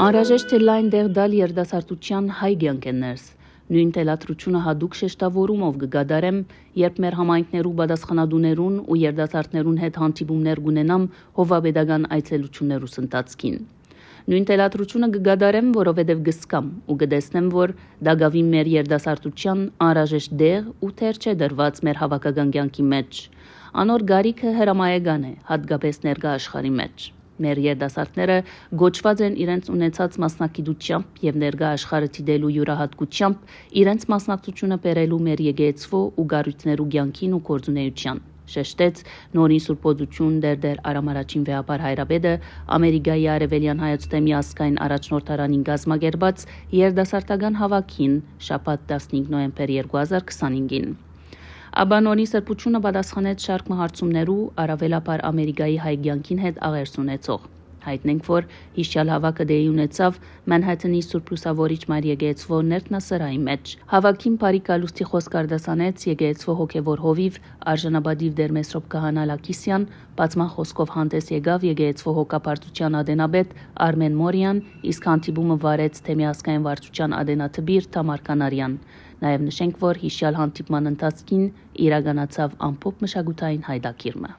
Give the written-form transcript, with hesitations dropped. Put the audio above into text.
Անհրաժեշտ է լայն դեղ դալ երդասարտության հայ գյանքեններս։ Նույն թելադրությունը հադուկ շեշտավորումով գգադարեմ, երբ մեր համայնքներու բադասխանադուներուն ու երդասարտներուն հետ հանդիպումներ գունենամ հովավետական այցելություններուս ընթացքին։ Նույն թելադրությունը գգադարեմ, որովհետև գսկամ ու գտեսնեմ, որ դագավի մեր երդասարտության անհրաժեշտ դեղ ու թեր չէ դրված մեր հավաքական կյանքի մեջ։ Անոր գարիքը հրամայական է, հատկապես ներկա աշխարհի մեջ։ Մեր երդասարտները գոչված են իրենց ունեցած մասնագիտությամբ եւ ներկա աշխարհը դիտելու յուրահատկությամբ իրենց մասնակցությունը բերելու մեր եկեղեցվո ու գառույցներու կյանքին ու գործունեության։ Շեշտեց նորին սուրբոզություն դեր Արամ առաջին վեհապար հայրապետը Ամերիկայի արևելյան հայոց թեմի ազգային առաջնորդարանին գազմագերբած երդասարտական հավաքին շաբաթ 15 նոյեմբեր 2025-ին։ Աբանոնի սրբությունը պատասխանեց շարք հարցումներու առավելաբար Ամերիկայի հայ կյանքին հետ աղերս ունեցող։ Հայտնենք, որ հիշյալ հավաքը դեի ունեցավ Մանհաթանի Սուրբ Լուսավորիչ Մարիա եկեղեցվո ներտնասրահի մեջ։ Հավաքին բարի կալուստի խոսք արդասանեց եկեղեցվո հոգևոր հովիվ արժանապատիվ դեր Մեսրոպ Քահանա Լակիսյան, բացման խոսքով հանդես եկավ եկեղեցվո հոգապարտության ադենաբեդ Արմեն Մորյան, իսկ հանդիպումը վարեց թեմի ազգային վարչության ադենաթբիր Թամար Կանարյան։ Նաև նշենք, որ հիշյալ հանդիպման ընթացքին իրականացավ ամփոփ մշակութային հայտակիրմը։